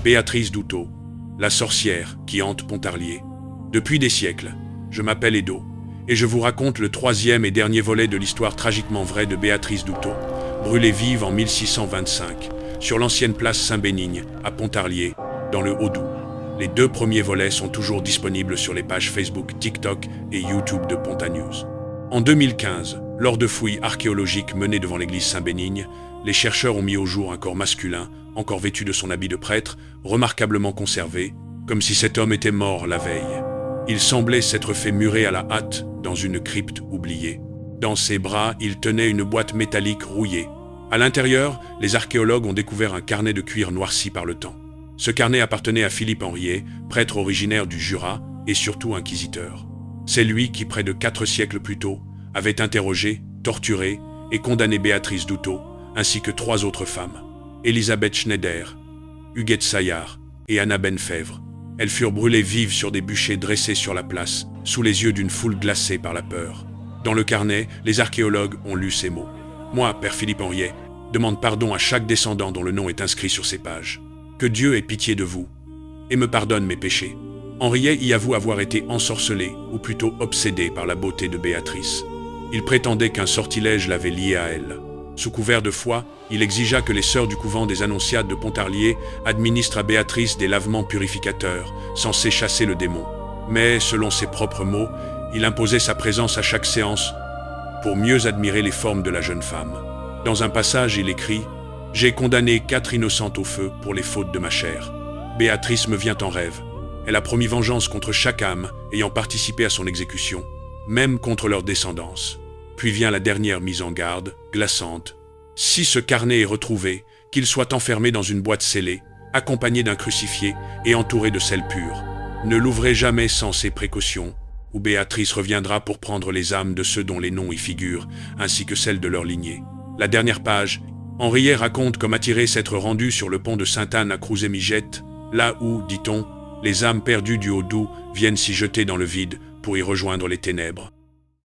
Béatrice Doutot, la sorcière qui hante Pontarlier. Depuis des siècles, je m'appelle Edo, et je vous raconte le troisième et dernier volet de l'histoire tragiquement vraie de Béatrice Doutot, brûlée vive en 1625, sur l'ancienne place Saint-Bénigne, à Pontarlier, dans le Haut-Doubs. Les deux premiers volets sont toujours disponibles sur les pages Facebook, TikTok et YouTube de Ponta News. En 2015, lors de fouilles archéologiques menées devant l'église Saint-Bénigne, les chercheurs ont mis au jour un corps masculin, encore vêtu de son habit de prêtre, remarquablement conservé, comme si cet homme était mort la veille. Il semblait s'être fait murer à la hâte dans une crypte oubliée. Dans ses bras, il tenait une boîte métallique rouillée. À l'intérieur, les archéologues ont découvert un carnet de cuir noirci par le temps. Ce carnet appartenait à Philippe Henriet, prêtre originaire du Jura et surtout inquisiteur. C'est lui qui, près de 4 siècles plus tôt, avait interrogé, torturé et condamné Béatrice Doutot, ainsi que 3 autres femmes, Elisabeth Schneider, Huguette Saillard et Anna Benfèvre. Elles furent brûlées vives sur des bûchers dressés sur la place, sous les yeux d'une foule glacée par la peur. Dans le carnet, les archéologues ont lu ces mots. « Moi, Père Philippe Henriet, demande pardon à chaque descendant dont le nom est inscrit sur ces pages. Que Dieu ait pitié de vous et me pardonne mes péchés. » Henriet y avoue avoir été ensorcelé, ou plutôt obsédé par la beauté de Béatrice. Il prétendait qu'un sortilège l'avait lié à elle. Sous couvert de foi, il exigea que les sœurs du couvent des Annonciades de Pontarlier administrent à Béatrice des lavements purificateurs, censés chasser le démon. Mais, selon ses propres mots, il imposait sa présence à chaque séance pour mieux admirer les formes de la jeune femme. Dans un passage, il écrit « J'ai condamné 4 innocentes au feu pour les fautes de ma chair. Béatrice me vient en rêve. Elle a promis vengeance contre chaque âme ayant participé à son exécution, même contre leur descendance. » Puis vient la dernière mise en garde, glaçante. « Si ce carnet est retrouvé, qu'il soit enfermé dans une boîte scellée, accompagné d'un crucifié et entouré de sel pur. Ne l'ouvrez jamais sans ces précautions, ou Béatrice reviendra pour prendre les âmes de ceux dont les noms y figurent, ainsi que celles de leur lignée. » La dernière page, Henriet raconte comme attiré s'être rendu sur le pont de Sainte-Anne à Crouzet-Migette, là où, dit-on, les âmes perdues du Haut-Doubs viennent s'y jeter dans le vide pour y rejoindre les ténèbres.